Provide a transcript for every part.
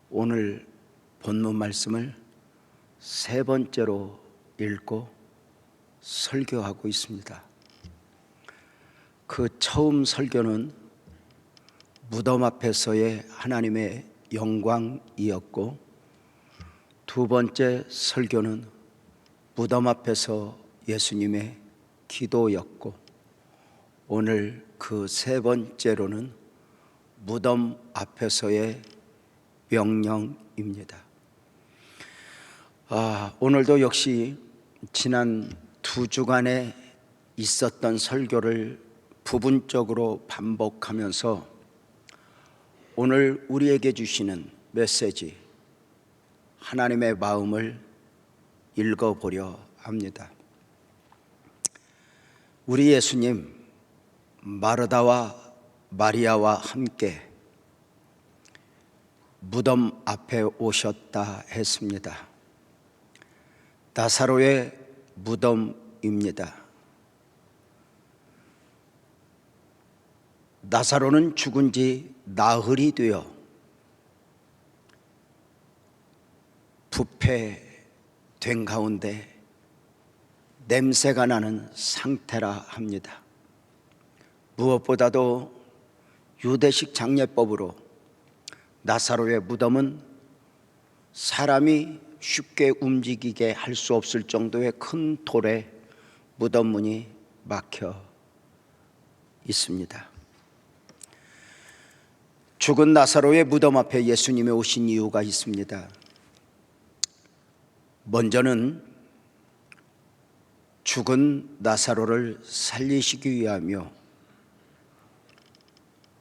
오늘 본문 말씀을 세 번째로 읽고 설교하고 있습니다. 그 처음 설교는 무덤 앞에서의 하나님의 영광이었고, 두 번째 설교는 무덤 앞에서 예수님의 기도였고, 오늘 그 세 번째로는 무덤 앞에서의 명령입니다. 오늘도 역시 지난 두 주간에 있었던 설교를 부분적으로 반복하면서 오늘 우리에게 주시는 메시지, 하나님의 마음을 읽어보려 합니다. 우리 예수님 마르다와 마리아와 함께 무덤 앞에 오셨다 했습니다. 나사로의 무덤입니다. 나사로는 죽은 지 나흘이 되어 부패된 가운데 냄새가 나는 상태라 합니다. 무엇보다도 유대식 장례법으로 나사로의 무덤은 사람이 쉽게 움직이게 할 수 없을 정도의 큰 돌에 무덤문이 막혀 있습니다. 죽은 나사로의 무덤 앞에 예수님이 오신 이유가 있습니다. 먼저는 죽은 나사로를 살리시기 위하며,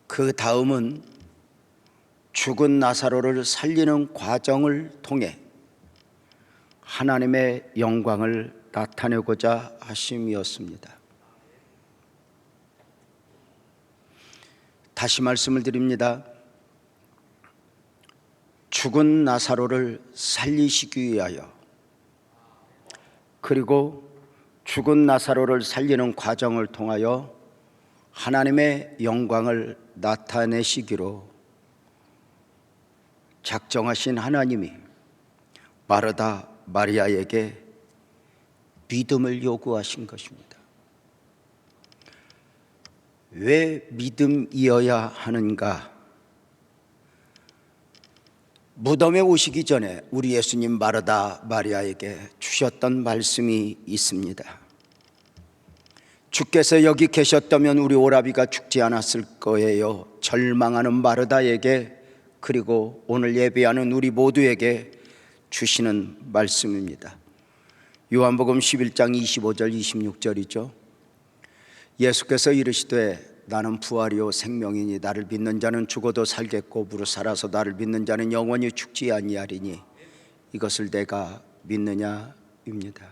그 다음은 죽은 나사로를 살리는 과정을 통해 하나님의 영광을 나타내고자 하심이었습니다. 다시 말씀을 드립니다. 죽은 나사로를 살리시기 위하여, 그리고 죽은 나사로를 살리는 과정을 통하여 하나님의 영광을 나타내시기로 작정하신 하나님이 마르다 마리아에게 믿음을 요구하신 것입니다. 왜 믿음이어야 하는가? 무덤에 오시기 전에 우리 예수님 마르다 마리아에게 주셨던 말씀이 있습니다. 주께서 여기 계셨다면 우리 오라비가 죽지 않았을 거예요. 절망하는 마르다에게, 그리고 오늘 예배하는 우리 모두에게 주시는 말씀입니다. 요한복음 11장 25절 26절이죠. 예수께서 이르시되 나는 부활이요 생명이니 나를 믿는 자는 죽어도 살겠고 무릇 살아서 나를 믿는 자는 영원히 죽지 아니하리니 이것을 내가 믿느냐입니다.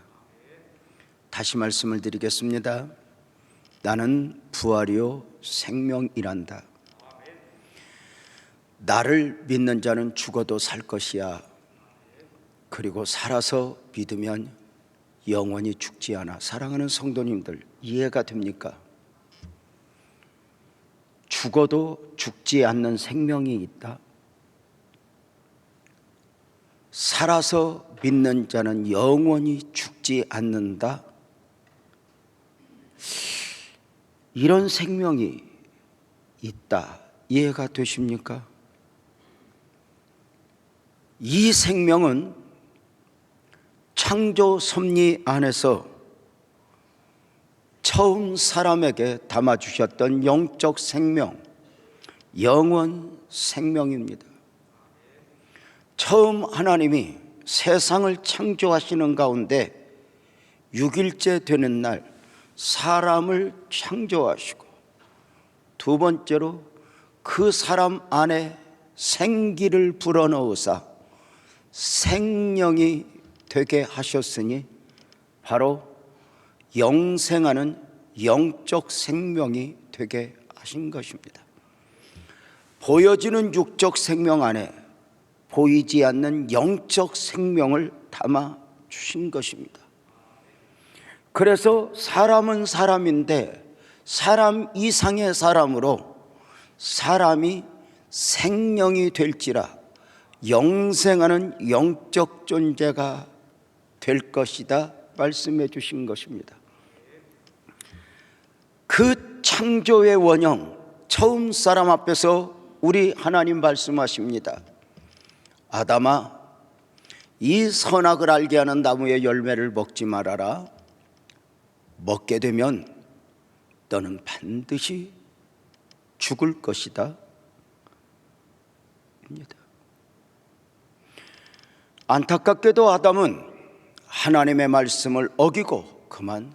다시 말씀을 드리겠습니다. 나는 부활이요 생명이란다. 나를 믿는 자는 죽어도 살 것이야. 그리고 살아서 믿으면 영원히 죽지 않아. 사랑하는 성도님들, 이해가 됩니까? 죽어도 죽지 않는 생명이 있다. 살아서 믿는 자는 영원히 죽지 않는다. 이런 생명이 있다. 이해가 되십니까? 이 생명은 창조 섭리 안에서 처음 사람에게 담아주셨던 영적 생명, 영원 생명입니다. 처음 하나님이 세상을 창조하시는 가운데 6일째 되는 날 사람을 창조하시고, 두 번째로 그 사람 안에 생기를 불어넣으사 생명이 되게 하셨으니 바로 영생하는 영적 생명이 되게 하신 것입니다. 보여지는 육적 생명 안에 보이지 않는 영적 생명을 담아 주신 것입니다. 그래서 사람은 사람인데 사람 이상의 사람으로 사람이 생명이 될지라 영생하는 영적 존재가 될 것이다 말씀해 주신 것입니다. 그 창조의 원형, 처음 사람 앞에서 우리 하나님 말씀하십니다. 아담아, 이 선악을 알게 하는 나무의 열매를 먹지 말아라. 먹게 되면 너는 반드시 죽을 것이다. 입니다. 안타깝게도 아담은 하나님의 말씀을 어기고 그만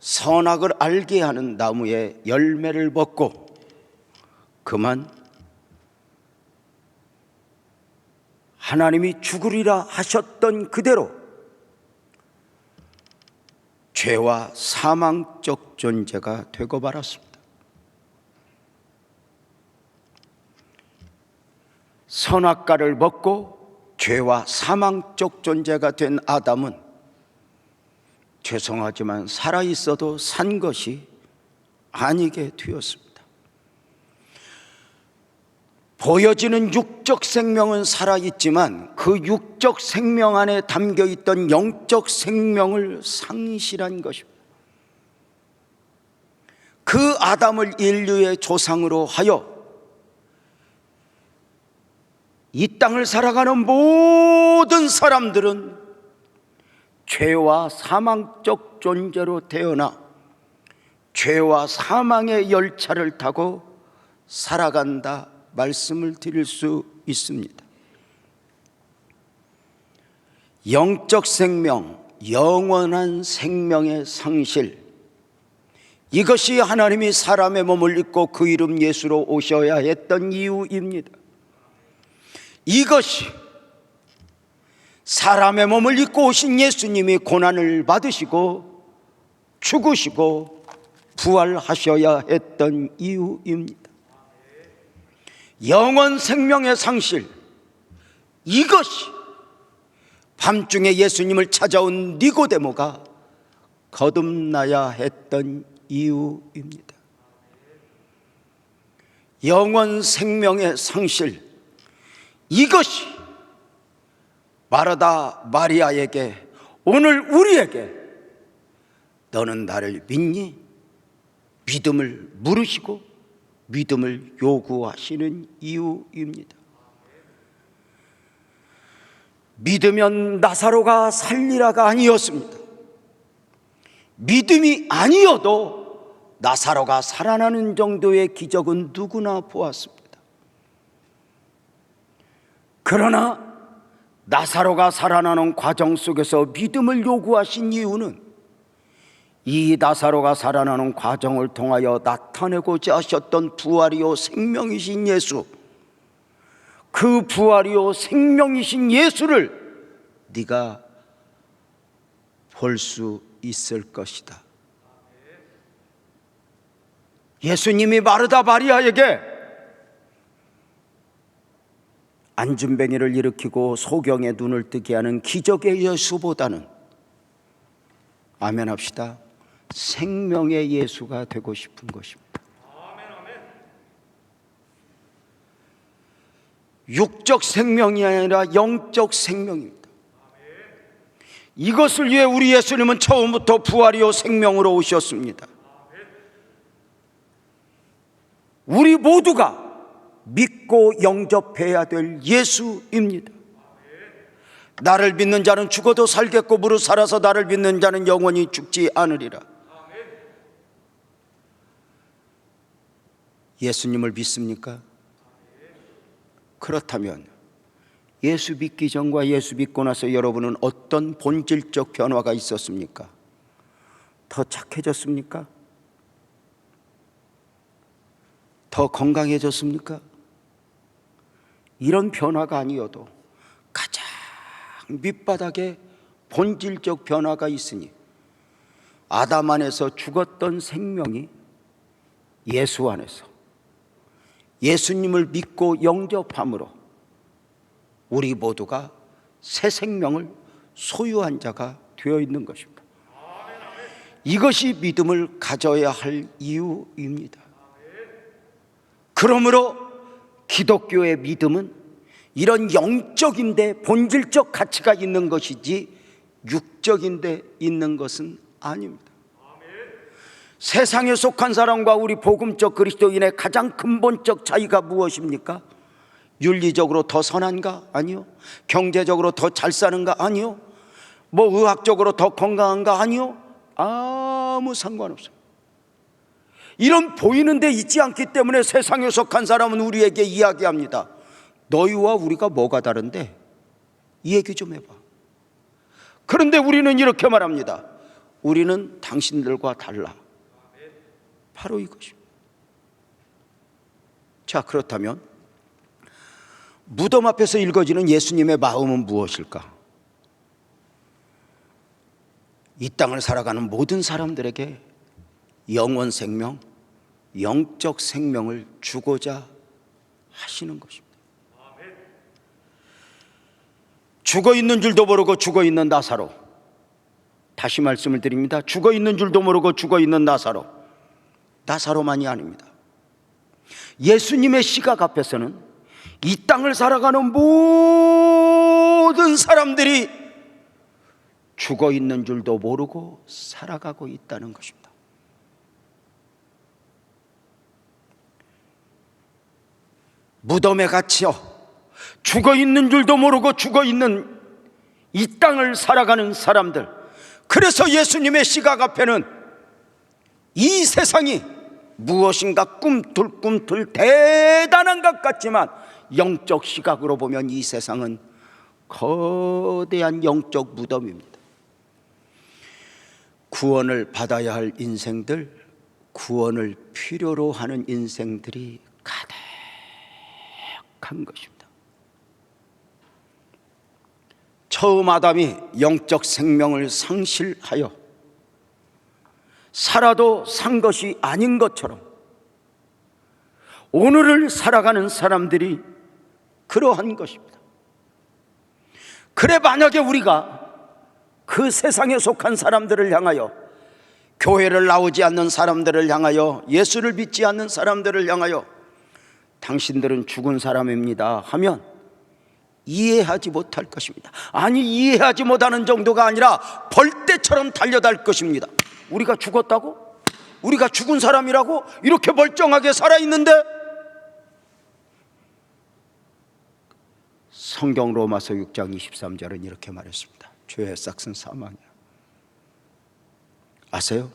선악을 알게 하는 나무의 열매를 먹고 그만 하나님이 죽으리라 하셨던 그대로 죄와 사망적 존재가 되고 말았습니다. 선악과를 먹고 죄와 사망적 존재가 된 아담은 죄송하지만 살아있어도 산 것이 아니게 되었습니다. 보여지는 육적 생명은 살아있지만 그 육적 생명 안에 담겨있던 영적 생명을 상실한 것입니다. 그 아담을 인류의 조상으로 하여 이 땅을 살아가는 모든 사람들은 죄와 사망적 존재로 태어나 죄와 사망의 열차를 타고 살아간다 말씀을 드릴 수 있습니다. 영적 생명, 영원한 생명의 상실, 이것이 하나님이 사람의 몸을 입고 그 이름 예수로 오셔야 했던 이유입니다. 이것이 사람의 몸을 입고 오신 예수님이 고난을 받으시고 죽으시고 부활하셔야 했던 이유입니다. 영원 생명의 상실, 이것이 밤중에 예수님을 찾아온 니고데모가 거듭나야 했던 이유입니다. 영원 생명의 상실, 이것이 마르다 마리아에게, 오늘 우리에게 너는 나를 믿니? 믿음을 물으시고 믿음을 요구하시는 이유입니다. 믿으면 나사로가 살리라가 아니었습니다. 믿음이 아니어도 나사로가 살아나는 정도의 기적은 누구나 보았습니다. 그러나 나사로가 살아나는 과정 속에서 믿음을 요구하신 이유는 이 나사로가 살아나는 과정을 통하여 나타내고자 하셨던 부활이요 생명이신 예수, 그 부활이요 생명이신 예수를 네가 볼 수 있을 것이다. 예수님이 마르다 마리아에게 안진뱅이를 일으키고 소경의 눈을 뜨게 하는 기적의 예수보다는, 아멘 합시다, 생명의 예수가 되고 싶은 것입니다. 육적 생명이 아니라 영적 생명입니다. 이것을 위해 우리 예수님은 처음부터 부활이요 생명으로 오셨습니다. 우리 모두가 믿고 영접해야 될 예수입니다. 나를 믿는 자는 죽어도 살겠고 무릇 살아서 나를 믿는 자는 영원히 죽지 않으리라. 예수님을 믿습니까? 그렇다면 예수 믿기 전과 예수 믿고 나서 여러분은 어떤 본질적 변화가 있었습니까? 더 착해졌습니까? 더 건강해졌습니까? 이런 변화가 아니어도 가장 밑바닥에 본질적 변화가 있으니 아담 안에서 죽었던 생명이 예수 안에서 예수님을 믿고 영접함으로 우리 모두가 새 생명을 소유한 자가 되어 있는 것입니다. 이것이 믿음을 가져야 할 이유입니다. 그러므로 기독교의 믿음은 이런 영적인데 본질적 가치가 있는 것이지 육적인데 있는 것은 아닙니다. 세상에 속한 사람과 우리 복음적 그리스도인의 가장 근본적 차이가 무엇입니까? 윤리적으로 더 선한가? 아니요. 경제적으로 더 잘 사는가? 아니요. 뭐 의학적으로 더 건강한가? 아니요. 아무 상관없어요. 이런 보이는 데 있지 않기 때문에 세상에 속한 사람은 우리에게 이야기합니다. 너희와 우리가 뭐가 다른데? 이 얘기 좀 해봐. 그런데 우리는 이렇게 말합니다. 우리는 당신들과 달라. 바로 이것입니다. 자, 그렇다면 무덤 앞에서 읽어지는 예수님의 마음은 무엇일까? 이 땅을 살아가는 모든 사람들에게 영원 생명, 영적 생명을 주고자 하시는 것입니다. 죽어 있는 줄도 모르고 죽어 있는 나사로, 다시 말씀을 드립니다. 죽어 있는 줄도 모르고 죽어 있는 나사로만이 아닙니다. 예수님의 시각 앞에서는 이 땅을 살아가는 모든 사람들이 죽어 있는 줄도 모르고 살아가고 있다는 것입니다. 무덤에 갇혀 죽어 있는 줄도 모르고 죽어 있는 이 땅을 살아가는 사람들, 그래서 예수님의 시각 앞에는 이 세상이 무엇인가 꿈틀꿈틀 대단한 것 같지만 영적 시각으로 보면 이 세상은 거대한 영적 무덤입니다. 구원을 받아야 할 인생들, 구원을 필요로 하는 인생들이 가득한 것입니다. 처음 아담이 영적 생명을 상실하여 살아도 산 것이 아닌 것처럼 오늘을 살아가는 사람들이 그러한 것입니다. 그래, 만약에 우리가 그 세상에 속한 사람들을 향하여, 교회를 나오지 않는 사람들을 향하여, 예수를 믿지 않는 사람들을 향하여 당신들은 죽은 사람입니다 하면 이해하지 못할 것입니다. 아니, 이해하지 못하는 정도가 아니라 벌떼처럼 달려달 것입니다. 우리가 죽었다고? 우리가 죽은 사람이라고? 이렇게 멀쩡하게 살아있는데? 성경 로마서 6장 23절은 이렇게 말했습니다. 죄의 싹은 사망이야. 아세요?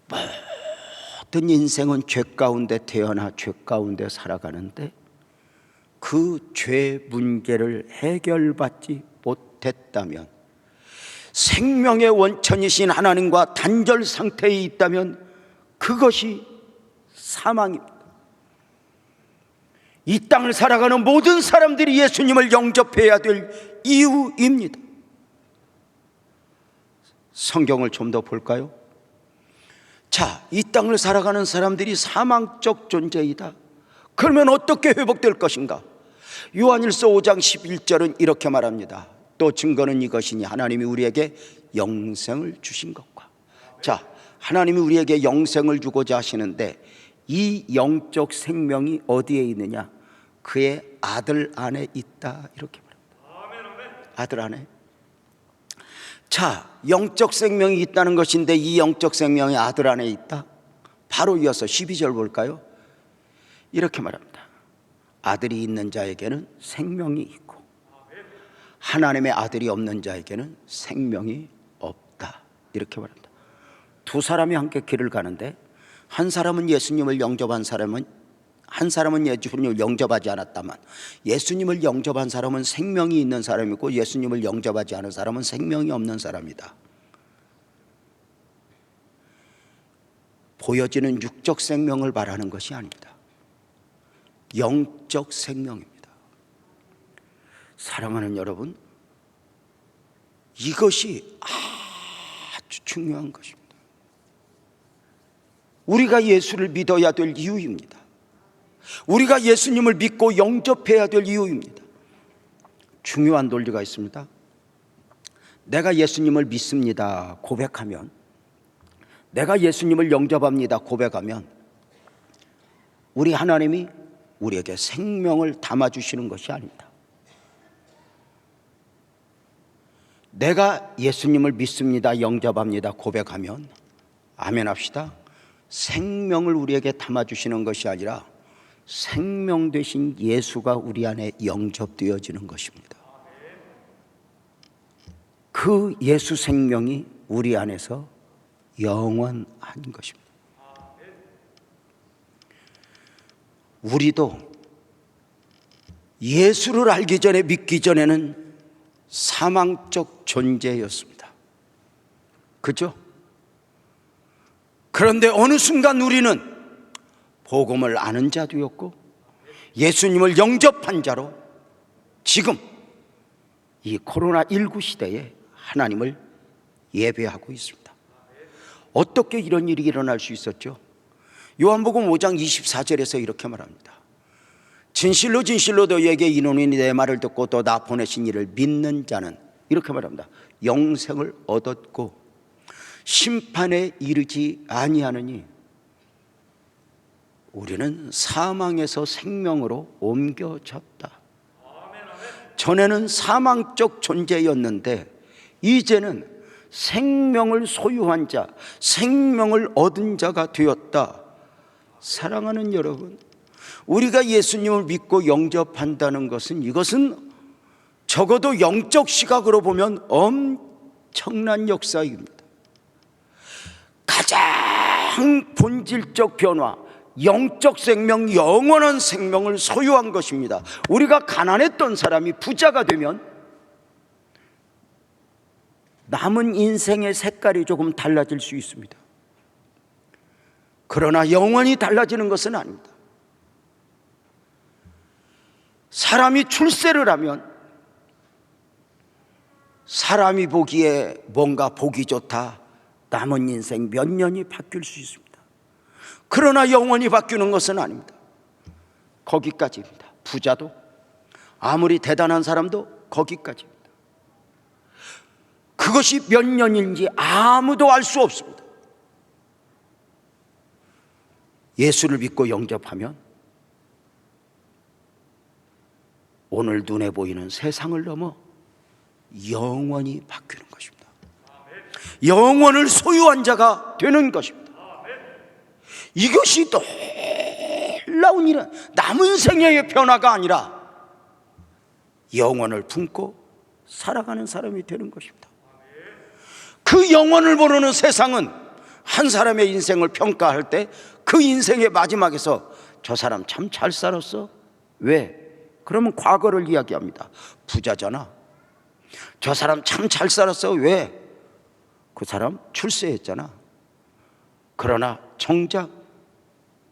모든 인생은 죄 가운데 태어나 죄 가운데 살아가는데 그 죄 문제를 해결받지 못했다면, 생명의 원천이신 하나님과 단절 상태에 있다면 그것이 사망입니다. 이 땅을 살아가는 모든 사람들이 예수님을 영접해야 될 이유입니다. 성경을 좀 더 볼까요? 자, 이 땅을 살아가는 사람들이 사망적 존재이다. 그러면 어떻게 회복될 것인가? 요한일서 5장 11절은 이렇게 말합니다. 또 증거는 이것이니 하나님이 우리에게 영생을 주신 것과. 자, 하나님이 우리에게 영생을 주고자 하시는데 이 영적 생명이 어디에 있느냐? 그의 아들 안에 있다, 이렇게 말합니다. 아들 안에. 자, 영적 생명이 있다는 것인데 이 영적 생명이 아들 안에 있다? 바로 이어서 12절 볼까요? 이렇게 말합니다. 아들이 있는 자에게는 생명이 있고 하나님의 아들이 없는 자에게는 생명이 없다, 이렇게 말합니다. 두 사람이 함께 길을 가는데 한 사람은 예수님을 영접한 사람은, 한 사람은 예수님을 영접하지 않았다만 예수님을 영접한 사람은 생명이 있는 사람이고 예수님을 영접하지 않은 사람은 생명이 없는 사람이다. 보여지는 육적 생명을 말하는 것이 아닙니다. 영적 생명입니다. 사랑하는 여러분, 이것이 아주 중요한 것입니다. 우리가 예수를 믿어야 될 이유입니다. 우리가 예수님을 믿고 영접해야 될 이유입니다. 중요한 논리가 있습니다. 내가 예수님을 믿습니다 고백하면, 내가 예수님을 영접합니다 고백하면 우리 하나님이 우리에게 생명을 담아주시는 것이 아닙니다. 내가 예수님을 믿습니다, 영접합니다 고백하면 아멘 합시다. 생명을 우리에게 담아주시는 것이 아니라 생명 되신 예수가 우리 안에 영접되어지는 것입니다. 그 예수 생명이 우리 안에서 영원한 것입니다. 우리도 예수를 알기 전에, 믿기 전에는 사망적 존재였습니다. 그죠? 그런데 어느 순간 우리는 복음을 아는 자도였고 예수님을 영접한 자로 지금 이 코로나19 시대에 하나님을 예배하고 있습니다. 어떻게 이런 일이 일어날 수 있었죠? 요한복음 5장 24절에서 이렇게 말합니다. 진실로 진실로 너희에게 이르노니 내 말을 듣고 또 나 보내신 이를 믿는 자는, 이렇게 말합니다, 영생을 얻었고 심판에 이르지 아니하느니 우리는 사망에서 생명으로 옮겨졌다. 전에는 사망적 존재였는데 이제는 생명을 소유한 자, 생명을 얻은 자가 되었다. 사랑하는 여러분, 우리가 예수님을 믿고 영접한다는 것은, 이것은 적어도 영적 시각으로 보면 엄청난 역사입니다. 가장 본질적 변화, 영적 생명, 영원한 생명을 소유한 것입니다. 우리가 가난했던 사람이 부자가 되면 남은 인생의 색깔이 조금 달라질 수 있습니다. 그러나 영원히 달라지는 것은 아닙니다. 사람이 출세를 하면 사람이 보기에 뭔가 보기 좋다, 남은 인생 몇 년이 바뀔 수 있습니다. 그러나 영원히 바뀌는 것은 아닙니다. 거기까지입니다. 부자도, 아무리 대단한 사람도 거기까지입니다. 그것이 몇 년인지 아무도 알 수 없습니다. 예수를 믿고 영접하면 오늘 눈에 보이는 세상을 넘어 영원히 바뀌는 것입니다. 영원을 소유한 자가 되는 것입니다. 이것이 놀라운 일은 남은 생애의 변화가 아니라 영원을 품고 살아가는 사람이 되는 것입니다. 그 영원을 모르는 세상은 한 사람의 인생을 평가할 때 그 인생의 마지막에서 저 사람 참 잘 살았어? 왜? 그러면 과거를 이야기합니다. 부자잖아. 저 사람 참 잘 살았어. 왜? 그 사람 출세했잖아. 그러나 정작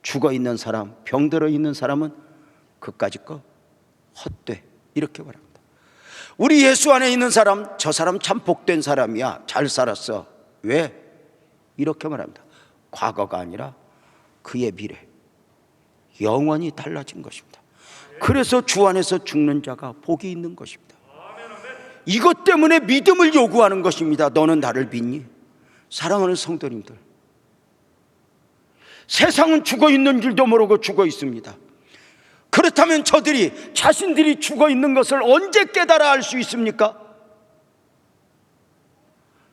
죽어 있는 사람, 병들어 있는 사람은 그까짓 거 헛돼, 이렇게 말합니다. 우리 예수 안에 있는 사람, 저 사람 참 복된 사람이야, 잘 살았어. 왜? 이렇게 말합니다. 과거가 아니라 그의 미래, 영원히 달라진 것입니다. 그래서 주 안에서 죽는 자가 복이 있는 것입니다. 이것 때문에 믿음을 요구하는 것입니다. 너는 나를 믿니? 사랑하는 성도님들, 세상은 죽어 있는 줄도 모르고 죽어 있습니다. 그렇다면 저들이 자신들이 죽어 있는 것을 언제 깨달아 알 수 있습니까?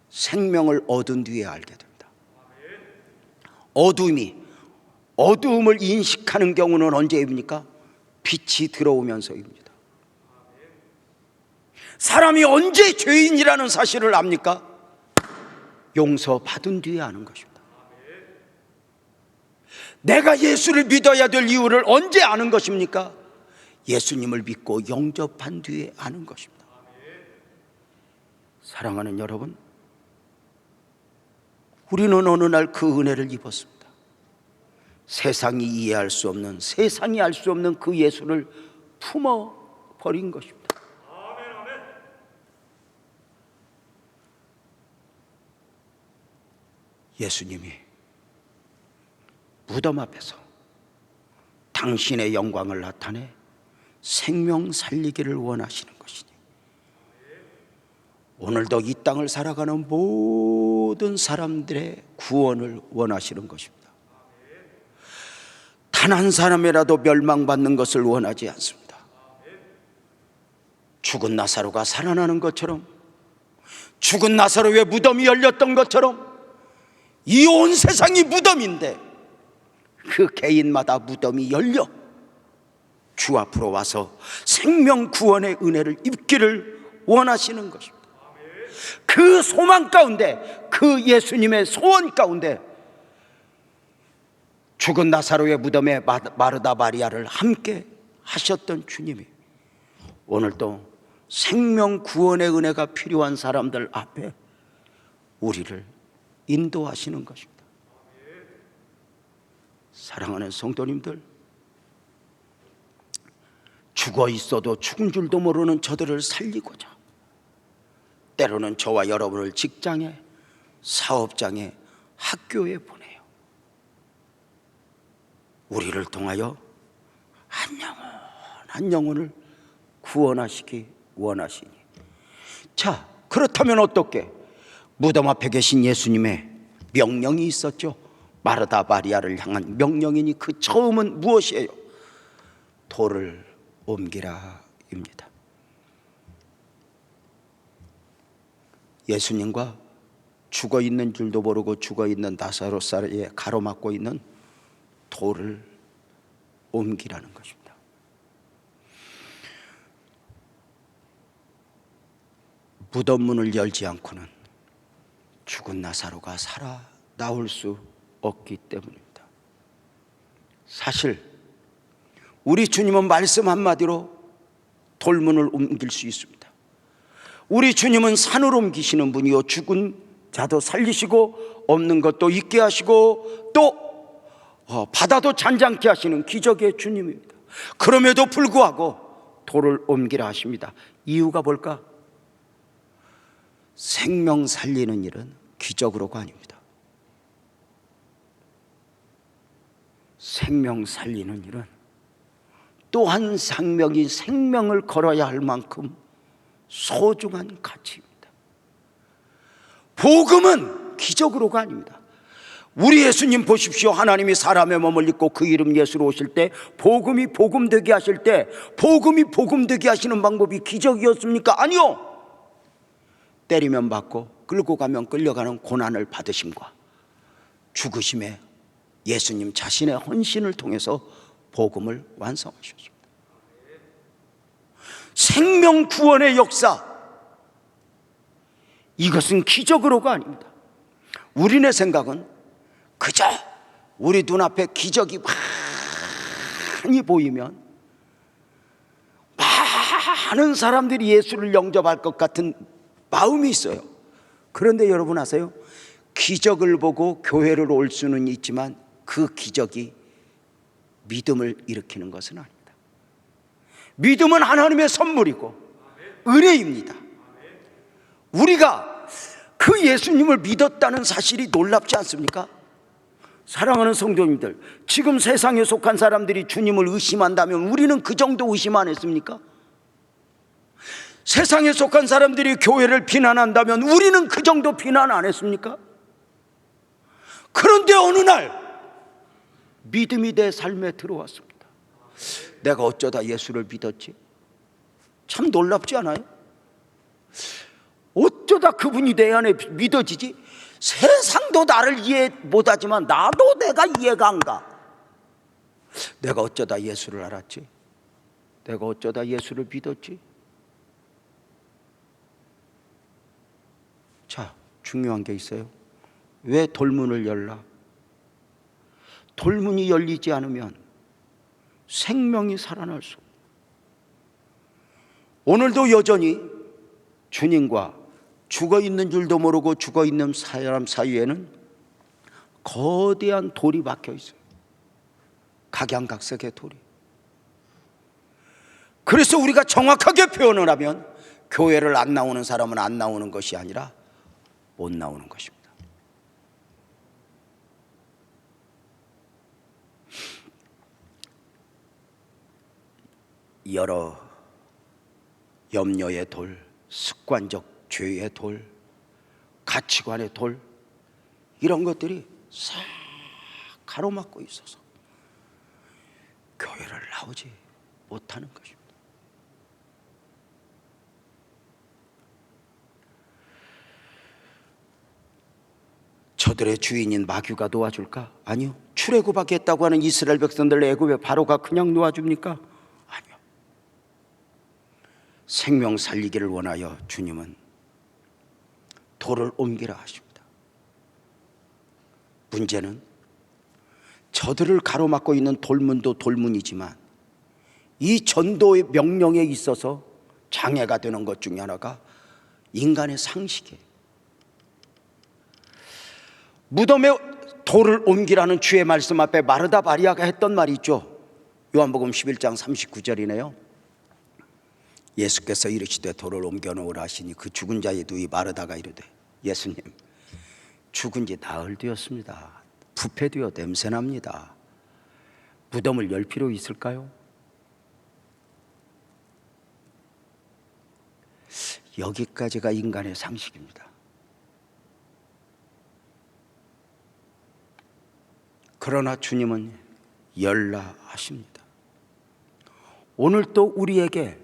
생명을 얻은 뒤에 알게 됩니다. 어두움을 인식하는 경우는 언제입니까? 빛이 들어오면서입니다. 사람이 언제 죄인이라는 사실을 압니까? 용서받은 뒤에 아는 것입니다. 내가 예수를 믿어야 될 이유를 언제 아는 것입니까? 예수님을 믿고 영접한 뒤에 아는 것입니다. 사랑하는 여러분, 우리는 어느 날 그 은혜를 입었습니다. 세상이 이해할 수 없는, 세상이 알 수 없는 그 예수를 품어버린 것입니다. 예수님이 무덤 앞에서 당신의 영광을 나타내 생명 살리기를 원하시는 것이니, 오늘도 이 땅을 살아가는 모든 사람들의 구원을 원하시는 것입니다. 단 한 사람이라도 멸망받는 것을 원하지 않습니다. 죽은 나사로가 살아나는 것처럼, 죽은 나사로의 무덤이 열렸던 것처럼, 이 온 세상이 무덤인데 그 개인마다 무덤이 열려 주 앞으로 와서 생명 구원의 은혜를 입기를 원하시는 것입니다. 그 소망 가운데, 그 예수님의 소원 가운데 죽은 나사로의 무덤에 마르다 마리아를 함께 하셨던 주님이 오늘도 생명 구원의 은혜가 필요한 사람들 앞에 우리를 인도하시는 것입니다. 사랑하는 성도님들, 죽어 있어도 죽은 줄도 모르는 저들을 살리고자 때로는 저와 여러분을 직장에, 사업장에, 학교에 보내요. 우리를 통하여 한 영혼을 구원하시기 원하시니, 자, 그렇다면 어떻게? 무덤 앞에 계신 예수님의 명령이 있었죠. 마르다 마리아를 향한 명령이니 그 처음은 무엇이에요? 돌을 옮기라입니다. 예수님과 죽어 있는 줄도 모르고 죽어 있는 나사로 사이에 가로막고 있는 돌을 옮기라는 것입니다. 무덤 문을 열지 않고는 죽은 나사로가 살아 나올 수 없기 때문입니다. 사실 우리 주님은 말씀 한마디로 돌문을 옮길 수 있습니다. 우리 주님은 산을 옮기시는 분이요, 죽은 자도 살리시고 없는 것도 있게 하시고 또 바다도 잔잔케 하시는 기적의 주님입니다. 그럼에도 불구하고 돌을 옮기라 하십니다. 이유가 뭘까? 생명 살리는 일은 기적으로가 아닙니다. 생명 살리는 일은 또 한 생명이 생명을 걸어야 할 만큼 소중한 가치입니다. 복음은 기적으로가 아닙니다. 우리 예수님 보십시오. 하나님이 사람의 몸을 입고 그 이름 예수로 오실 때, 복음이 복음되게 하실 때, 복음이 복음되게 하시는 방법이 기적이었습니까? 아니요. 때리면 맞고 끌고 가면 끌려가는 고난을 받으심과 죽으심에 예수님 자신의 헌신을 통해서 복음을 완성하셨습니다. 생명 구원의 역사, 이것은 기적으로가 아닙니다. 우리네 생각은 그저 우리 눈앞에 기적이 많이 보이면 많은 사람들이 예수를 영접할 것 같은 마음이 있어요. 그런데 여러분 아세요? 기적을 보고 교회를 올 수는 있지만 그 기적이 믿음을 일으키는 것은 아닙니다. 믿음은 하나님의 선물이고 은혜입니다. 우리가 그 예수님을 믿었다는 사실이 놀랍지 않습니까? 사랑하는 성도님들, 지금 세상에 속한 사람들이 주님을 의심한다면 우리는 그 정도 의심 안 했습니까? 세상에 속한 사람들이 교회를 비난한다면 우리는 그 정도 비난 안 했습니까? 그런데 어느 날 믿음이 내 삶에 들어왔습니다. 내가 어쩌다 예수를 믿었지? 참 놀랍지 않아요? 어쩌다 그분이 내 안에 믿어지지? 세상도 나를 이해 못하지만 나도 내가 이해가 안 가. 내가 어쩌다 예수를 알았지? 내가 어쩌다 예수를 믿었지? 자, 중요한 게 있어요. 왜 돌문을 열라? 돌문이 열리지 않으면 생명이 살아날 수 없어요. 오늘도 여전히 주님과 죽어 있는 줄도 모르고 죽어 있는 사람 사이에는 거대한 돌이 박혀 있어요. 각양각색의 돌이. 그래서 우리가 정확하게 표현을 하면 교회를 안 나오는 사람은 안 나오는 것이 아니라 못 나오는 것입니다. 여러 염려의 돌, 습관적 죄의 돌, 가치관의 돌, 이런 것들이 싹 가로막고 있어서 교회를 나오지 못하는 것입니다. 저들의 주인인 마귀가 도와줄까? 아니요. 출애굽하겠다고 하는 이스라엘 백성들 애굽에 바로가 그냥 놓아줍니까? 아니요. 생명 살리기를 원하여 주님은 돌을 옮기라 하십니다. 문제는 저들을 가로막고 있는 돌문도 돌문이지만 이 전도의 명령에 있어서 장애가 되는 것 중에 하나가 인간의 상식이에요. 무덤에 돌을 옮기라는 주의 말씀 앞에 마르다 마리아가 했던 말이 있죠. 요한복음 11장 39절이네요. 예수께서 이르시되 돌을 옮겨 놓으라 하시니 그 죽은 자의 누이 마르다가 이르되 예수님, 죽은 지 나흘 되었습니다. 부패되어 냄새납니다. 무덤을 열 필요 있을까요? 여기까지가 인간의 상식입니다. 그러나 주님은 열라 하십니다. 오늘 또 우리에게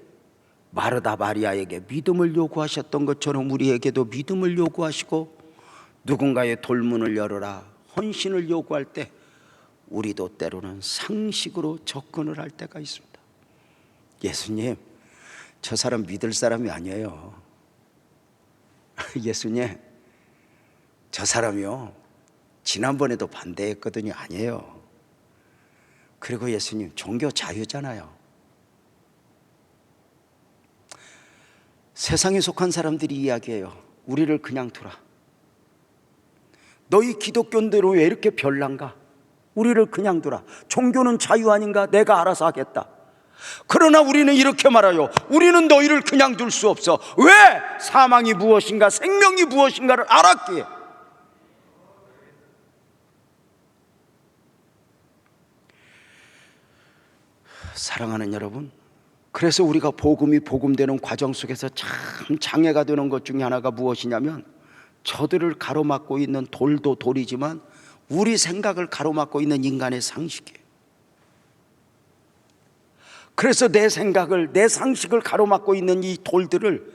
마르다 마리아에게 믿음을 요구하셨던 것처럼 우리에게도 믿음을 요구하시고 누군가의 돌문을 열어라 헌신을 요구할 때 우리도 때로는 상식으로 접근을 할 때가 있습니다. 예수님, 저 사람 믿을 사람이 아니에요. 예수님, 저 사람이요 지난번에도 반대했거든요. 아니에요. 그리고 예수님, 종교 자유잖아요. 세상에 속한 사람들이 이야기해요. 우리를 그냥 두라. 너희 기독교인대로 왜 이렇게 별난가? 우리를 그냥 두라. 종교는 자유 아닌가? 내가 알아서 하겠다. 그러나 우리는 이렇게 말해요. 우리는 너희를 그냥 둘 수 없어. 왜? 사망이 무엇인가 생명이 무엇인가를 알았기에. 사랑하는 여러분, 그래서 우리가 복음이 복음되는 과정 속에서 참 장애가 되는 것 중에 하나가 무엇이냐면 저들을 가로막고 있는 돌도 돌이지만 우리 생각을 가로막고 있는 인간의 상식이에요. 그래서 내 생각을, 내 상식을 가로막고 있는 이 돌들을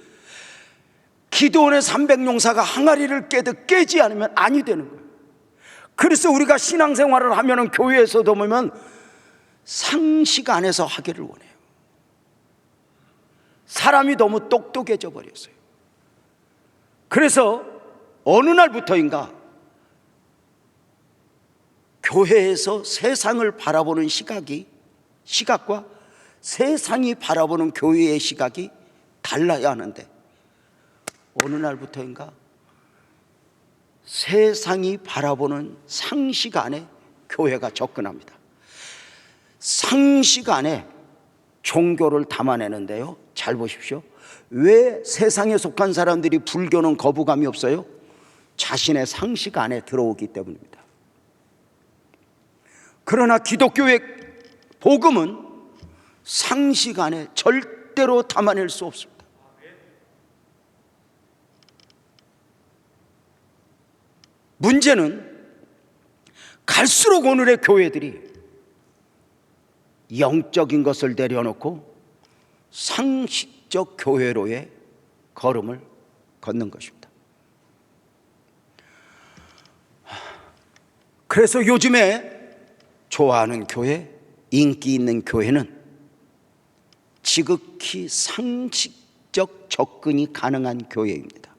기드온의 300용사가 항아리를 깨듯 깨지 않으면 아니 되는 거예요. 그래서 우리가 신앙생활을 하면은 교회에서도 보면 상식 안에서 하기를 원해요. 사람이 너무 똑똑해져 버렸어요. 그래서 어느 날부터인가 교회에서 세상을 바라보는 시각과 세상이 바라보는 교회의 시각이 달라야 하는데 어느 날부터인가 세상이 바라보는 상식 안에 교회가 접근합니다. 상식 안에 종교를 담아내는데요, 잘 보십시오. 왜 세상에 속한 사람들이 불교는 거부감이 없어요? 자신의 상식 안에 들어오기 때문입니다. 그러나 기독교의 복음은 상식 안에 절대로 담아낼 수 없습니다. 문제는 갈수록 오늘의 교회들이 영적인 것을 내려놓고 상식적 교회로의 걸음을 걷는 것입니다. 그래서 요즘에 좋아하는 교회, 인기 있는 교회는 지극히 상식적 접근이 가능한 교회입니다.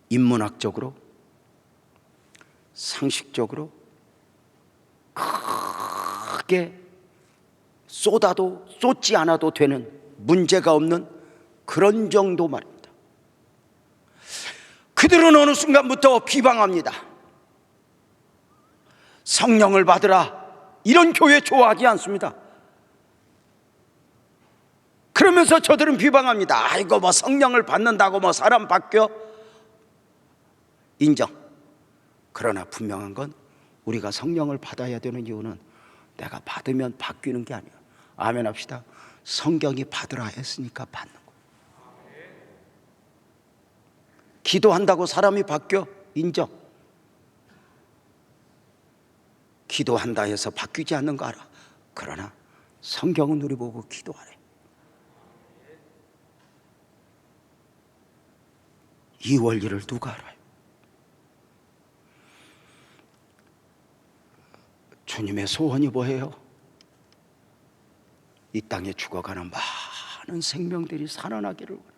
인문학적으로, 상식적으로 크게 쏟아도 쏟지 않아도 되는 문제가 없는 그런 정도 말입니다. 그들은 어느 순간부터 비방합니다. 성령을 받으라, 이런 교회 좋아하지 않습니다. 그러면서 저들은 비방합니다. 아이고 뭐 성령을 받는다고 뭐 사람 바뀌어? 인정. 그러나 분명한 건 우리가 성령을 받아야 되는 이유는 내가 받으면 바뀌는 게 아니에요. 아멘 합시다. 성경이 받으라 했으니까 받는 거예요. 기도한다고 사람이 바뀌어? 인정. 기도한다 해서 바뀌지 않는 거 알아. 그러나 성경은 우리 보고 기도하래. 이 원리를 누가 알아요? 주님의 소원이 뭐예요? 이 땅에 죽어가는 많은 생명들이 살아나기를 원해요.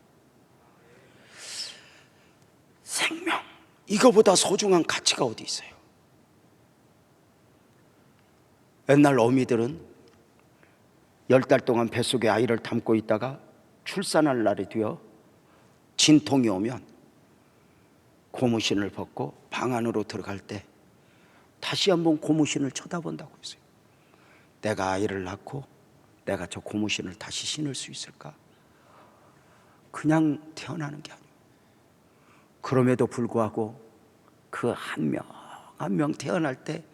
생명, 이거보다 소중한 가치가 어디 있어요? 옛날 어미들은 10달 동안 뱃속에 아이를 담고 있다가 출산할 날이 되어 진통이 오면 고무신을 벗고 방 안으로 들어갈 때 다시 한번 고무신을 쳐다본다고 했어요. 내가 아이를 낳고 내가 저 고무신을 다시 신을 수 있을까? 그냥 태어나는 게 아니에요. 그럼에도 불구하고 그 한 명 한 명 태어날 때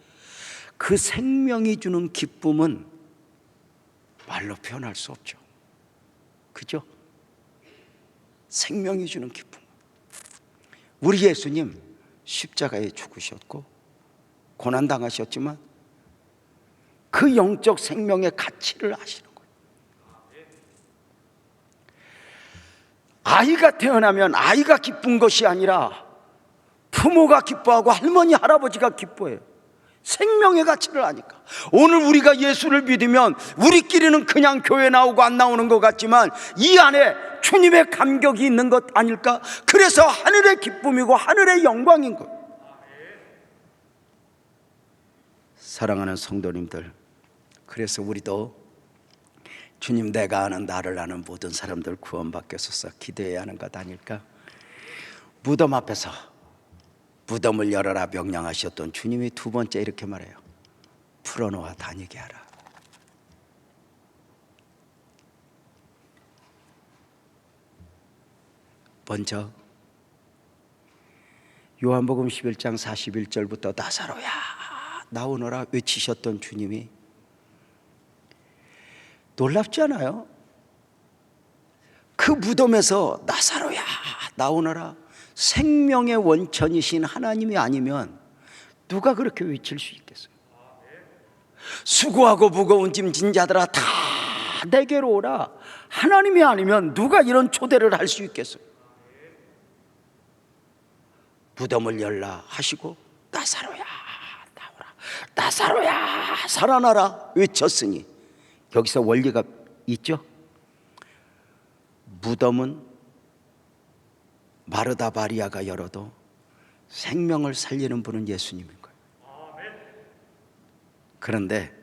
그 생명이 주는 기쁨은 말로 표현할 수 없죠. 그죠? 생명이 주는 기쁨. 우리 예수님 십자가에 죽으셨고 고난당하셨지만 그 영적 생명의 가치를 아시는 거예요. 아이가 태어나면 아이가 기쁜 것이 아니라 부모가 기뻐하고 할머니 할아버지가 기뻐해요. 생명의 가치를 아니까. 오늘 우리가 예수를 믿으면 우리끼리는 그냥 교회 나오고 안 나오는 것 같지만 이 안에 주님의 감격이 있는 것 아닐까? 그래서 하늘의 기쁨이고 하늘의 영광인 것. 사랑하는 성도님들, 그래서 우리도 주님, 내가 아는 나를 아는 모든 사람들 구원받겠소서 기도해야 하는 것 아닐까? 무덤 앞에서 무덤을 열어라 명령하셨던 주님이 두 번째 이렇게 말해요. 풀어놓아 다니게 하라. 먼저 요한복음 11장 41절부터 나사로야 나오너라 외치셨던 주님이 놀랍지 않아요? 그 무덤에서 나사로야 나오너라, 생명의 원천이신 하나님이 아니면 누가 그렇게 외칠 수 있겠어요? 수고하고 무거운 짐진 자들아 다 내게로 오라. 하나님이 아니면 누가 이런 초대를 할 수 있겠어요? 무덤을 열라 하시고 나사로야 나오라, 나사로야 살아나라 외쳤으니 여기서 원리가 있죠? 무덤은 마르다 마리아가 열어도 생명을 살리는 분은 예수님인 거예요. 그런데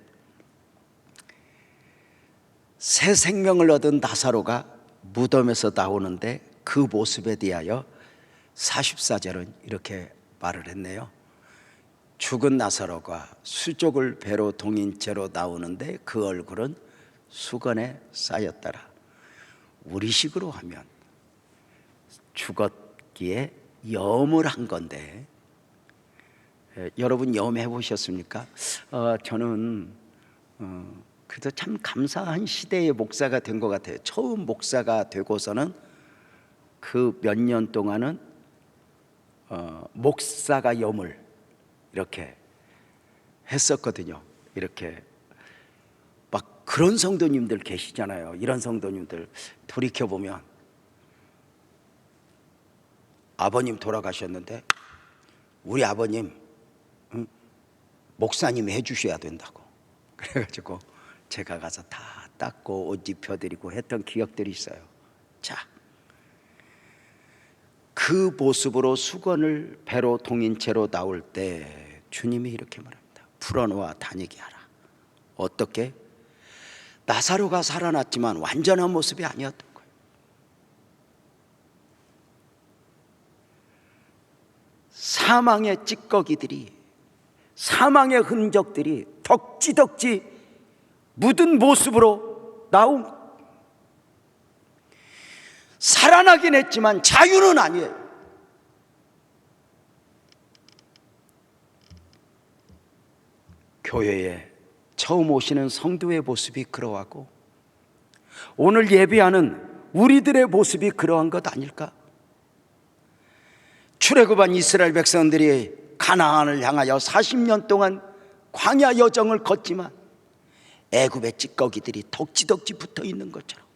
새 생명을 얻은 나사로가 무덤에서 나오는데 그 모습에 대하여 44절은 이렇게 말을 했네요. 죽은 나사로가 수족을 배로 동인 채로 나오는데 그 얼굴은 수건에 쌓였더라. 우리식으로 하면 죽었기에 염을 한 건데, 여러분 염해 보셨습니까? 저는 그래도 참 감사한 시대의 목사가 된 것 같아요. 처음 목사가 되고서는 그 몇 년 동안은 목사가 염을 이렇게 했었거든요. 이렇게 막 그런 성도님들 계시잖아요. 이런 성도님들 돌이켜보면 아버님 돌아가셨는데 우리 아버님 목사님이 해주셔야 된다고 그래가지고 제가 가서 다 닦고 옷 입혀드리고 했던 기억들이 있어요. 자, 그 모습으로 수건을 배로 동인 채로 나올 때 주님이 이렇게 말합니다. 풀어놓아 다니게 하라. 어떻게? 나사로가 살아났지만 완전한 모습이 아니었던 거예요. 사망의 찌꺼기들이, 사망의 흔적들이 덕지덕지 묻은 모습으로 나온 거예요. 살아나긴 했지만 자유는 아니에요. 교회에 처음 오시는 성도의 모습이 그러하고 오늘 예배하는 우리들의 모습이 그러한 것 아닐까? 출애굽한 이스라엘 백성들이 가나안을 향하여 40년 동안 광야 여정을 걷지만 애굽의 찌꺼기들이 덕지덕지 붙어 있는 것처럼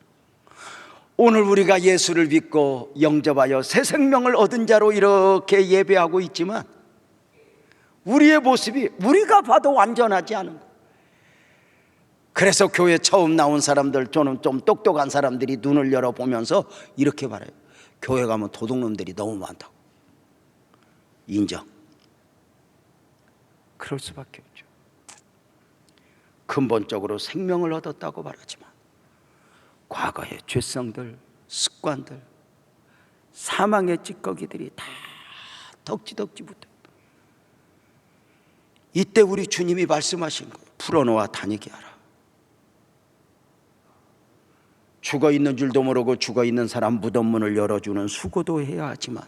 오늘 우리가 예수를 믿고 영접하여 새 생명을 얻은 자로 이렇게 예배하고 있지만 우리의 모습이 우리가 봐도 완전하지 않은 거예요. 그래서 교회 처음 나온 사람들, 저는 좀 똑똑한 사람들이 눈을 열어보면서 이렇게 말해요. 교회 가면 도둑놈들이 너무 많다고. 인정. 그럴 수밖에 없죠. 근본적으로 생명을 얻었다고 말하지만 과거의 죄성들, 습관들, 사망의 찌꺼기들이 다 덕지덕지 붙어. 이때 우리 주님이 말씀하신 거예요. 풀어놓아 다니게 하라. 죽어 있는 줄도 모르고 죽어 있는 사람 무덤 문을 열어주는 수고도 해야 하지만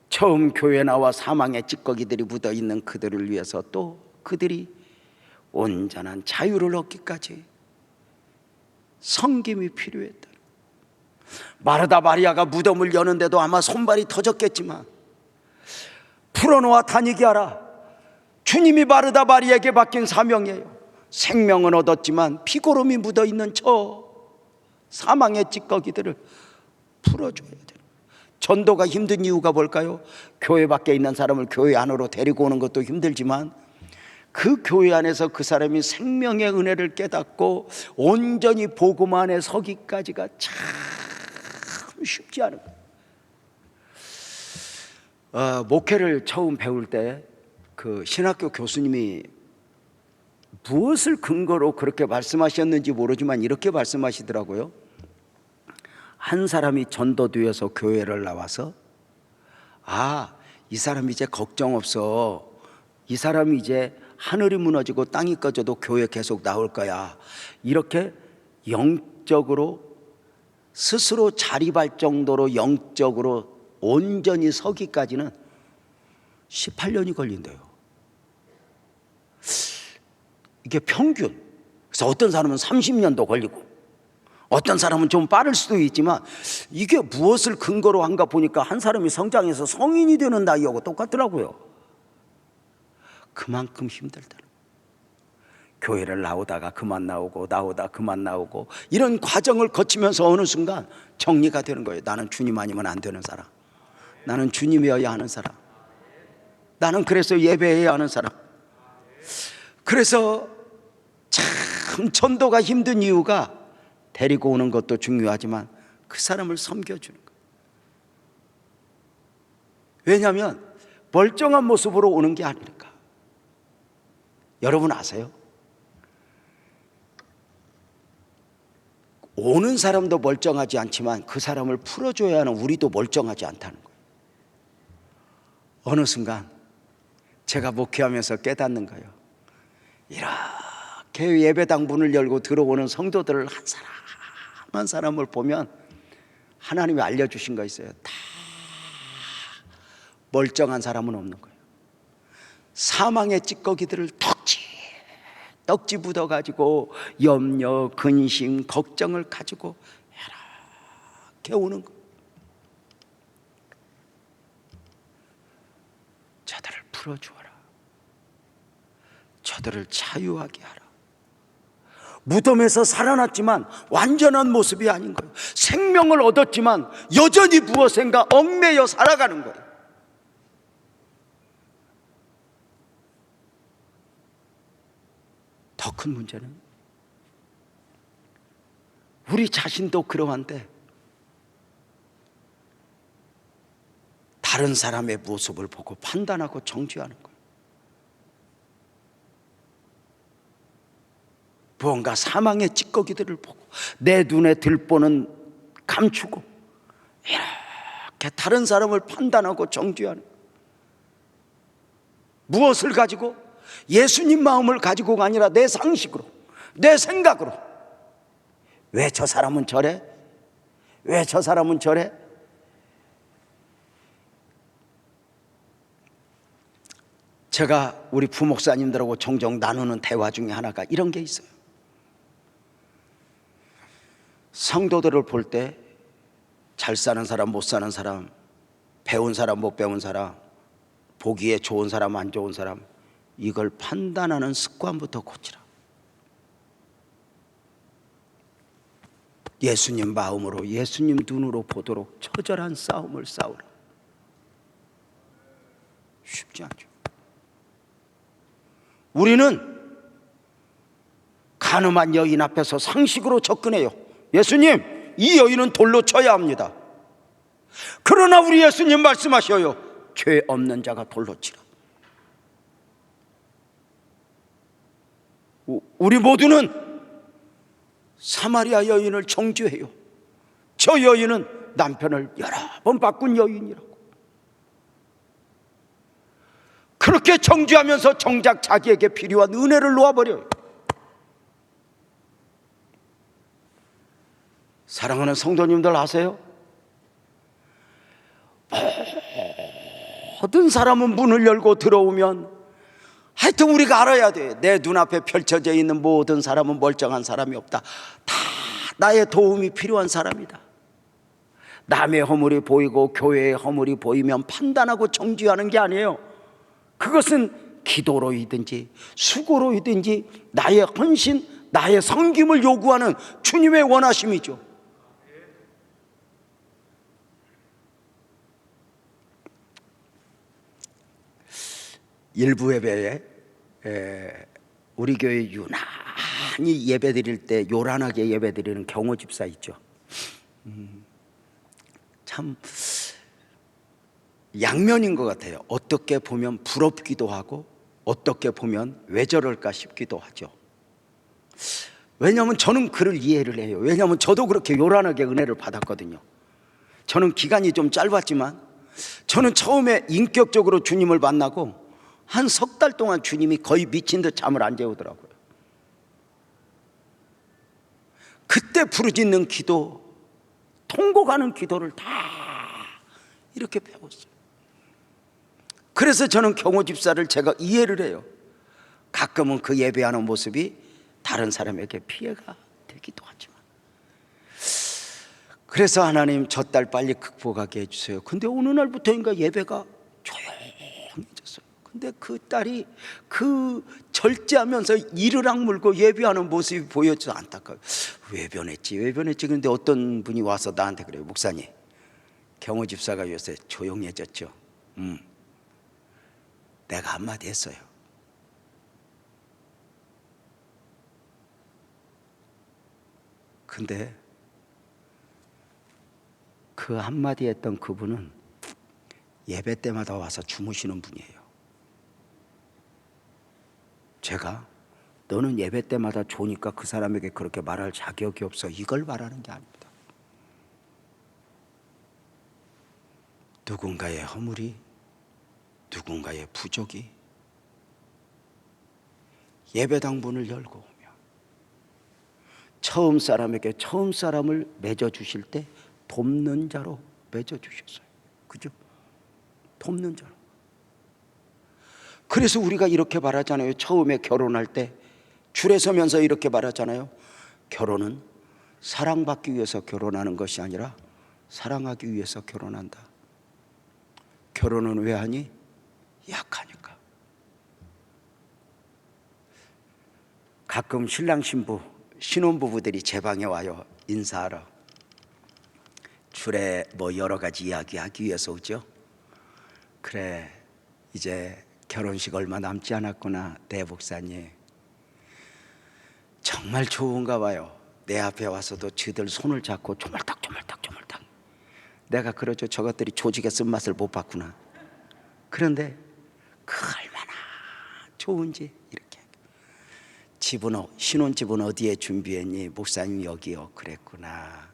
처음 교회 나와 사망의 찌꺼기들이 묻어 있는 그들을 위해서 또 그들이 온전한 자유를 얻기까지 섬김이 필요했다. 마르다 마리아가 무덤을 여는데도 아마 손발이 터졌겠지만 풀어놓아 다니게 하라. 주님이 마르다 마리아에게 맡긴 사명이에요. 생명은 얻었지만 피고름이 묻어있는 저 사망의 찌꺼기들을 풀어줘야 돼요. 전도가 힘든 이유가 뭘까요? 교회 밖에 있는 사람을 교회 안으로 데리고 오는 것도 힘들지만 그 교회 안에서 그 사람이 생명의 은혜를 깨닫고 온전히 복음 안에 서기까지가 참 쉽지 않은 거예요. 목회를 처음 배울 때 그 신학교 교수님이 무엇을 근거로 그렇게 말씀하셨는지 모르지만 이렇게 말씀하시더라고요. 한 사람이 전도도에서 교회를 나와서 이 사람 이제 걱정 없어. 이 사람이 이제 하늘이 무너지고 땅이 꺼져도 교회 계속 나올 거야. 이렇게 영적으로 스스로 자립할 정도로 영적으로 온전히 서기까지는 18년이 걸린대요. 이게 평균. 그래서 어떤 사람은 30년도 걸리고 어떤 사람은 좀 빠를 수도 있지만 이게 무엇을 근거로 한가 보니까 한 사람이 성장해서 성인이 되는 나이하고 똑같더라고요. 그만큼 힘들다는 교회를 나오다가 그만 나오고 나오다 그만 나오고 이런 과정을 거치면서 어느 순간 정리가 되는 거예요. 나는 주님 아니면 안 되는 사람, 나는 주님이어야 하는 사람, 나는 그래서 예배해야 하는 사람. 그래서 참 전도가 힘든 이유가 데리고 오는 것도 중요하지만 그 사람을 섬겨주는 거예요. 왜냐하면 멀쩡한 모습으로 오는 게 아니니까. 여러분 아세요? 오는 사람도 멀쩡하지 않지만 그 사람을 풀어줘야 하는 우리도 멀쩡하지 않다는 거예요. 어느 순간 제가 목회하면서 깨닫는 거예요. 이렇게 예배당 문을 열고 들어오는 성도들을 한 사람 한 사람을 보면 하나님이 알려주신 거 있어요. 다 멀쩡한 사람은 없는 거예요. 사망의 찌꺼기들을 떡지 묻어가지고 염려, 근심, 걱정을 가지고 이렇게 오는 거예요. 저들을 풀어주어라. 저들을 자유하게 하라. 무덤에서 살아났지만 완전한 모습이 아닌 거예요. 생명을 얻었지만 여전히 무엇인가 얽매여 살아가는 거예요. 더 큰 문제는 우리 자신도 그러한데 다른 사람의 모습을 보고 판단하고 정죄하는 거예요. 무언가 사망의 찌꺼기들을 보고 내 눈에 들보는 감추고 이렇게 다른 사람을 판단하고 정죄하는 거예요. 무엇을 가지고? 예수님 마음을 가지고가 아니라 내 상식으로, 내 생각으로. 왜 저 사람은 저래? 왜 저 사람은 저래? 제가 우리 부목사님들하고 종종 나누는 대화 중에 하나가 이런 게 있어요. 성도들을 볼 때 잘 사는 사람, 못 사는 사람, 배운 사람, 못 배운 사람, 보기에 좋은 사람, 안 좋은 사람, 이걸 판단하는 습관부터 고치라. 예수님 마음으로, 예수님 눈으로 보도록 처절한 싸움을 싸우라. 쉽지 않죠. 우리는 가늠한 여인 앞에서 상식으로 접근해요. 예수님, 이 여인은 돌로 쳐야 합니다. 그러나 우리 예수님 말씀하셔요. 죄 없는 자가 돌로 치라. 우리 모두는 사마리아 여인을 정죄해요. 저 여인은 남편을 여러 번 바꾼 여인이라고. 그렇게 정죄하면서 정작 자기에게 필요한 은혜를 놓아버려요. 사랑하는 성도님들 아세요? 모든 사람은 문을 열고 들어오면 하여튼 우리가 알아야 돼. 내 눈앞에 펼쳐져 있는 모든 사람은 멀쩡한 사람이 없다. 다 나의 도움이 필요한 사람이다. 남의 허물이 보이고 교회의 허물이 보이면 판단하고 정죄하는 게 아니에요. 그것은 기도로이든지 수고로이든지 나의 헌신, 나의 섬김을 요구하는 주님의 원하심이죠. 일부 예배에 우리 교회 유난히 예배 드릴 때 요란하게 예배 드리는 경호 집사 있죠. 참 양면인 것 같아요. 어떻게 보면 부럽기도 하고 어떻게 보면 왜 저럴까 싶기도 하죠. 왜냐하면 저는 그를 이해를 해요. 왜냐하면 저도 그렇게 요란하게 은혜를 받았거든요. 저는 기간이 좀 짧았지만 저는 처음에 인격적으로 주님을 만나고 한 석 달 동안 주님이 거의 미친 듯 잠을 안 재우더라고요. 그때 부르짖는 기도, 통곡하는 기도를 다 이렇게 배웠어요. 그래서 저는 경호 집사를 제가 이해를 해요. 가끔은 그 예배하는 모습이 다른 사람에게 피해가 되기도 하지만, 그래서 하나님 저 딸 빨리 극복하게 해주세요. 근데 어느 날부터인가 예배가 조용해졌어요. 근데 그 딸이 그 절제하면서 이를 악물고 예배하는 모습이 보여서 안타까워요. 왜 변했지? 그런데 어떤 분이 와서 나한테 그래요. 목사님, 경호 집사가 요새 조용해졌죠. 내가 한마디 했어요. 근데 그 한마디 했던 그분은 예배 때마다 와서 주무시는 분이에요. 제가 너는 예배 때마다 좋으니까 그 사람에게 그렇게 말할 자격이 없어, 이걸 말하는 게 아닙니다. 누군가의 허물이, 누군가의 부족이 예배당 문을 열고 오면 처음 사람에게 처음 사람을 맺어주실 때 돕는 자로 맺어주셨어요. 그죠? 돕는 자로. 그래서 우리가 이렇게 말하잖아요. 처음에 결혼할 때 줄에 서면서 이렇게 말하잖아요. 결혼은 사랑받기 위해서 결혼하는 것이 아니라 사랑하기 위해서 결혼한다. 결혼은 왜 하니? 약하니까. 가끔 신랑 신부, 신혼부부들이 제 방에 와요. 인사하러. 줄에 뭐 여러 가지 이야기하기 위해서 오죠. 그래, 이제 결혼식 얼마 남지 않았구나. 네, 목사님. 정말 좋은가 봐요. 내 앞에 와서도 쥐들 손을 잡고 조물딱. 내가 그러죠. 저것들이 조직의 쓴맛을 못 봤구나. 그런데 그 얼마나 좋은지 이렇게. 신혼집은 어디에 준비했니? 목사님 여기요. 그랬구나.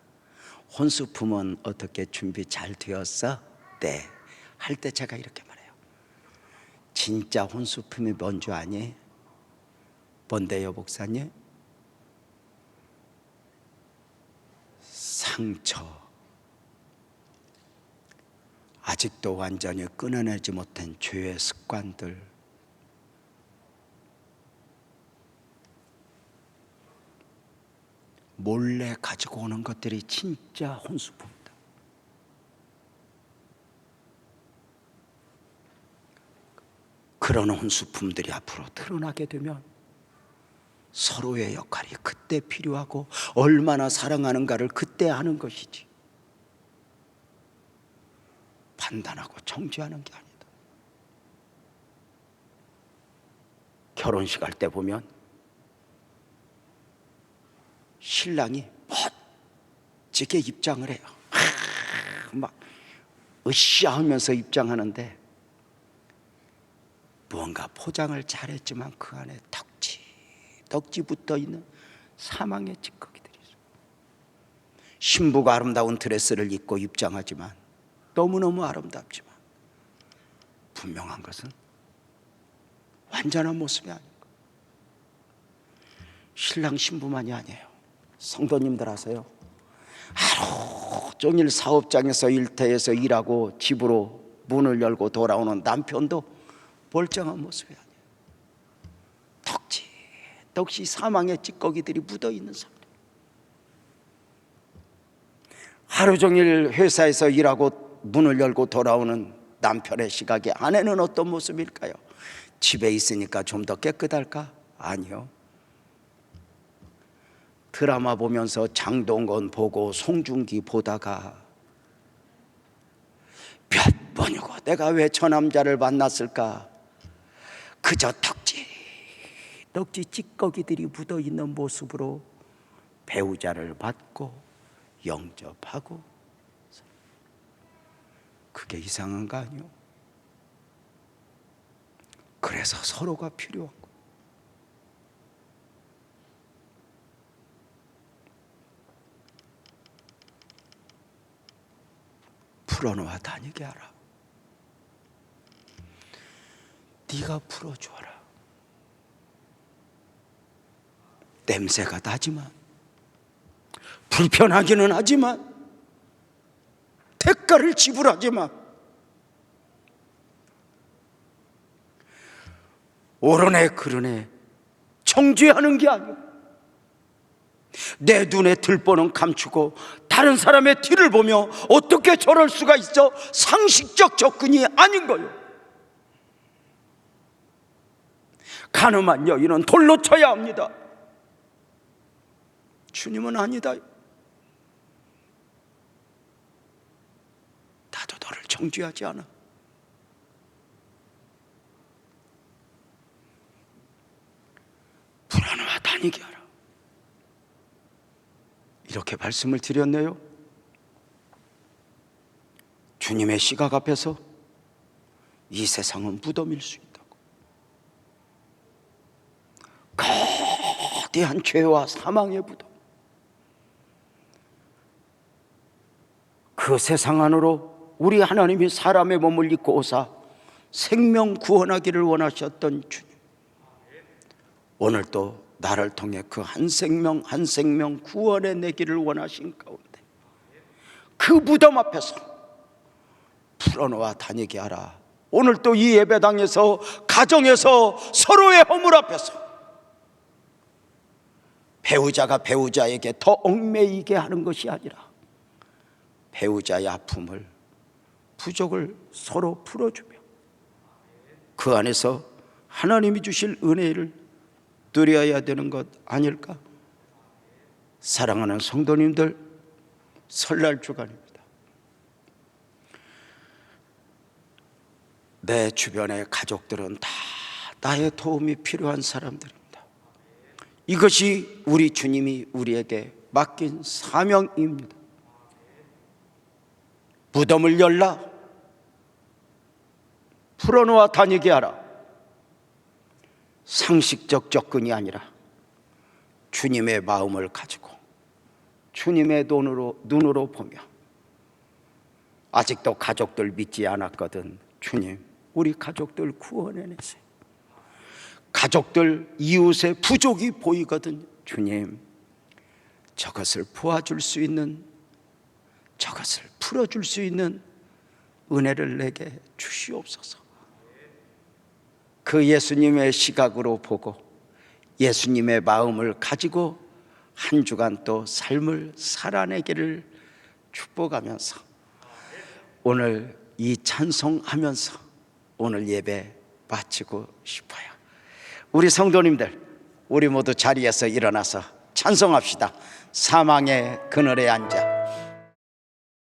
혼수품은 어떻게 준비 잘 되었어? 네. 할 때 제가 이렇게 말해요. 진짜 혼수품이 뭔 줄 아니? 뭔데요, 목사님? 상처. 아직도 완전히 끊어내지 못한 죄의 습관들, 몰래 가지고 오는 것들이 진짜 혼수품이다. 털어놓은 수품들이 앞으로 드러나게 되면 서로의 역할이 그때 필요하고 얼마나 사랑하는가를 그때 아는 것이지, 판단하고 정죄하는 게 아니다. 결혼식 할 때 보면 신랑이 멋지게 입장을 해요. 막 으쌰하면서 입장하는데 무언가 포장을 잘했지만 그 안에 덕지 붙어있는 사망의 찌꺼기들이 있어요. 신부가 아름다운 드레스를 입고 입장하지만 너무너무 아름답지만 분명한 것은 완전한 모습이 아닌 거예요. 신랑 신부만이 아니에요. 성도님들 아세요? 하루 종일 사업장에서 일터에서 일하고 집으로 문을 열고 돌아오는 남편도 멀쩡한 모습이 아니에요. 덕지 사망의 찌꺼기들이 묻어있는 사람. 하루 종일 회사에서 일하고 문을 열고 돌아오는 남편의 시각에 아내는 어떤 모습일까요? 집에 있으니까 좀 더 깨끗할까? 아니요. 드라마 보면서 장동건 보고 송중기 보다가 몇 번이고 내가 왜 저 남자를 만났을까? 그저 덕지 찌꺼기들이 묻어있는 모습으로 배우자를 받고 영접하고, 그게 이상한 거 아니요? 그래서 서로가 필요한 거. 풀어놓아 다니게 하라. 네가 풀어줘라. 냄새가 나지만, 불편하기는 하지만, 대가를 지불하지만, 옳으네 그르네 정죄하는 게 아니오. 내 눈에 들보는 감추고 다른 사람의 뒤를 보며 어떻게 저럴 수가 있어? 상식적 접근이 아닌 거요. 가늠한 여인은 돌로 쳐야 합니다. 주님은 아니다. 나도 너를 정죄하지 않아. 불안해와 다니게 하라. 이렇게 말씀을 드렸네요. 주님의 시각 앞에서 이 세상은 무덤일 수 있다고. 거대한 죄와 사망의 무덤. 그 세상 안으로 우리 하나님이 사람의 몸을 입고 오사 생명 구원하기를 원하셨던 주님, 오늘 또 나를 통해 그 한 생명 한 생명 구원해 내기를 원하신 가운데 그 무덤 앞에서 풀어놓아 다니게 하라. 오늘 또 이 예배당에서, 가정에서, 서로의 허물 앞에서 배우자가 배우자에게 더 얽매이게 하는 것이 아니라 배우자의 아픔을, 부족을 서로 풀어주며 그 안에서 하나님이 주실 은혜를 누려야 되는 것 아닐까? 사랑하는 성도님들, 설날 주간입니다. 내 주변의 가족들은 다 나의 도움이 필요한 사람들입니다. 이것이 우리 주님이 우리에게 맡긴 사명입니다. 무덤을 열라, 풀어놓아 다니게 하라. 상식적 접근이 아니라 주님의 마음을 가지고 주님의 눈으로 보며, 아직도 가족들 믿지 않았거든. 주님, 우리 가족들 구원해내세요. 가족들, 이웃의 부족이 보이거든. 주님, 저것을 도와줄 수 있는, 저것을 풀어줄 수 있는 은혜를 내게 주시옵소서. 그 예수님의 시각으로 보고 예수님의 마음을 가지고 한 주간 또 삶을 살아내기를 축복하면서, 오늘 이 찬송하면서 오늘 예배 바치고 싶어요. 우리 성도님들, 우리 모두 자리에서 일어나서 찬송합시다. 사망의 그늘에 앉아